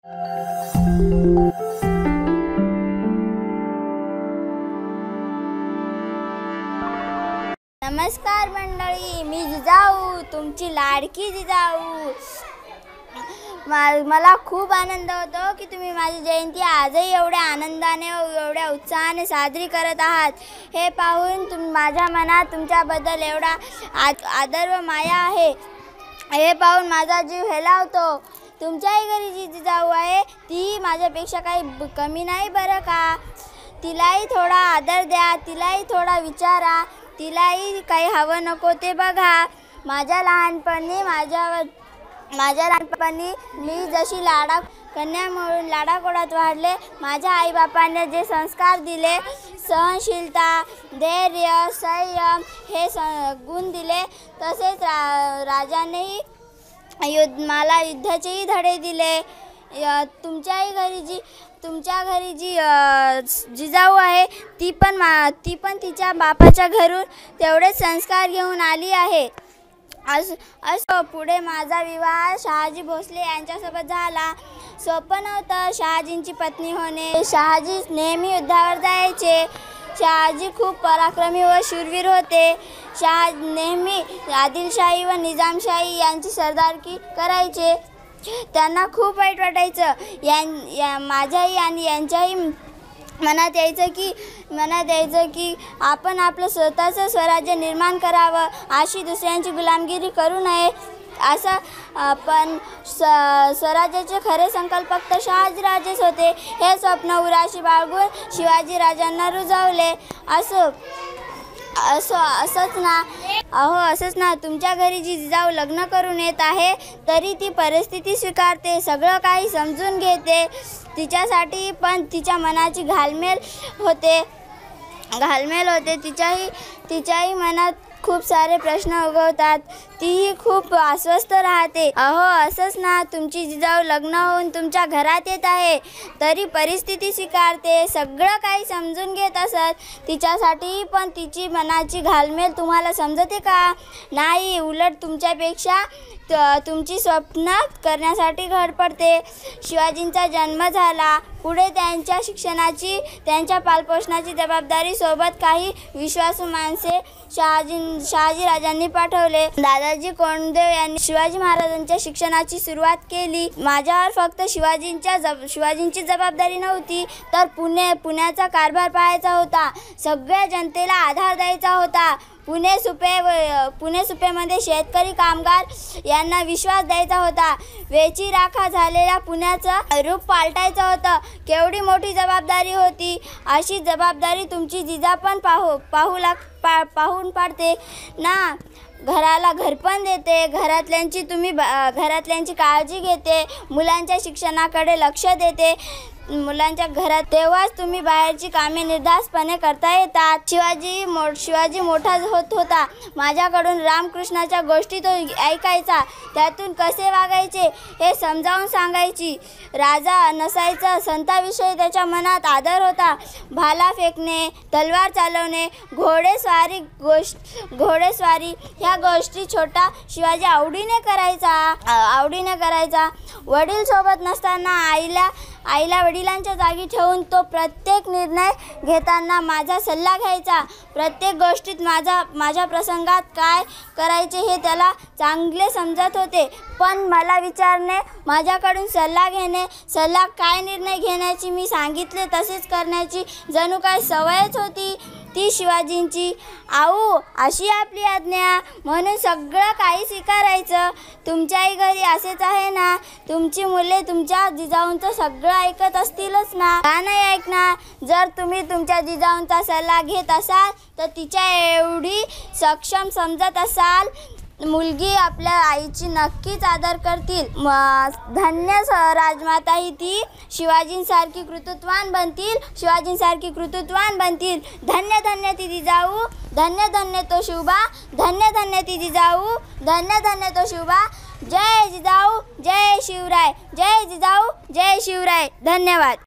नमस्कार मंडळी, मी जिजाऊ, तुमची लाडकी जिजाऊ। मला खूप आनंद होतो की तुम्ही माझी जयंती आजही एवढ्या आनंदाने व एवढ्या उत्साहाने साजरी करत आहात। हे पाहून माझ्या मनात तुमच्याबद्दल एवढा आदर व माया आहे। हे पाहून माझा जीव हेलावतो। तुमच्याही घरी जी जिजाऊ आहे ती माझ्यापेक्षा काही कमी नाही बरं का। तिलाही थोडा आदर द्या, तिलाही थोडा विचारा, तिलाही काही हवं नको ते बघा। माझ्या लहानपणी मी जशी कन्या म्हणून लाडाकोडात वाढले, माझ्या आईबापांनी जे संस्कार दिले, सहनशीलता, धैर्य, संयम हे गुण दिले, तसेच राजानेही मला युद्धाचेही धडे दिले। तुमच्या घरी जी जिजाऊ आहे ती पण तिच्या बापाच्या घरून तेवढेच संस्कार घेऊन आली आहे। असं पुढे माझा विवाह शहाजी भोसले यांच्यासोबत झाला। सोपं नव्हतं शहाजींची पत्नी होणे। शहाजी नेहमी युद्धावर जायचे। शहाजी खूप पराक्रमी व शूरवीर होते। नेहमी आदिलशाही व निजामशाही यांची सरदारकी करायचे। त्यांना खूप वाईट वाटायचं। माझ्याही आणि यांच्याही मनात यायचं की आपण आपलं स्वतःचं स्वराज्य निर्माण करावं, अशी दुसऱ्यांची गुलामगिरी करू नये। पण स्वराज्याचे खरे संकल्पक तर शहाजीराजेच होते। हे स्वप्न उराशी बाळगून शिवाजी राजांना रुजवले। असंच ना तुमच्या घरी जी जिजाऊ लग्न करून येत आहे तरी ती परिस्थिती स्वीकारते, सगळं काही समजून घेते। तिच्यासाठी पण तिच्या मनाची घालमेल होते। तिच्याही मनात खूप सारे प्रश्न उगवतात। तीही खूप अस्वस्थ राहते। असंच ना तुमची जिजाऊ लग्न होऊन तुमच्या घरात येत आहे तरी परिस्थिती स्वीकारते, सगळं काही समजून घेत असत। तिच्यासाठी पण तिची मनाची घालमेल तुम्हाला समजते का? नाही, उलट तुमच्यापेक्षा तुमची स्वप्न करण्यासाठी धडपडते। शिवाजींचा जन्म झाला, पुढे त्यांच्या शिक्षणाची, त्यांच्या पालपोषणाची जबाबदारी सोबत काही विश्वासू माणसे शहाजी राजांनी पाठवले। दादाजी कोंडदेव यांनी शिवाजी महाराजांच्या शिक्षणाची सुरुवात केली। माझ्यावर फक्त शिवाजींची जबाबदारी नव्हती, तर पुण्याचा कारभार पाहायचा होता, सगळ्या जनतेला आधार द्यायचा होता। पुणे सुपेमध्ये शेतकरी कामगार यांना विश्वास द्यायचा होता। वेची राखा झालेल्या पुण्याचं रूप पालटायचं होतं। केवढी मोठी जबाबदारी होती। अशी जबाबदारी तुमची जिजा पण पाहून पाडते ना। घराला घरपण देते, घरातल्यांची काळजी घेते, मुलांच्या शिक्षणाकडे लक्ष देते मुलांच्या घरात, तेव्हाच तुम्ही बाहेरची कामे निर्धास्तपणे करता येतात। शिवाजी मोठा होत होता, माझ्याकडून रामकृष्णाच्या गोष्टी तो ऐकायचा, त्यातून कसे वागायचे हे समजावून सांगायची। राजा नसायचा, संतांविषयी त्याच्या मनात आदर होता। भाला फेकणे, तलवार चालवणे, घोडेस्वारी ह्या गोष्टी छोटा शिवाजी आवडीने करायचा। वडील सोबत नसताना आईला वडिलांच्या जागी ठेवून तो प्रत्येक निर्णय घेताना माझा सल्ला घ्यायचा। प्रत्येक गोष्टीत माझ्या प्रसंगात काय करायचे हे त्याला चांगले समजत होते। पण मला विचारणे, माझ्याकडून सल्ला घेणे, काय निर्णय घेण्याची मी सांगितले तसेच करण्याची जणू काय सवयच होती ती शिवाजींची। अशी आपली आज्ञा म्हणून सगळं काही स्वीकारायचं। तुमच्याही घरी असेच आहे ना? तुमची मुले तुमच्या जिजाऊंचं सगळं ऐकत असतीलच ना? का नाही ऐकणार? जर तुम्ही तुमच्या जिजाऊंचा सल्ला घेत असाल तर तिच्या एवढी सक्षम समजत असाल, मुलगी आपल्या आईची नक्कीच आदर करतील। धन्य राजमाता ही ती शिवाजींसारखी कर्तृत्ववान बनतील। धन्य धन्य ती जिजाऊ, धन्य तो शिवबा, धन्य ती जिजाऊ, धन्य तो शिवबा। जय जिजाऊ, जय शिवराय, जय जिजाऊ, जय शिवराय। धन्यवाद।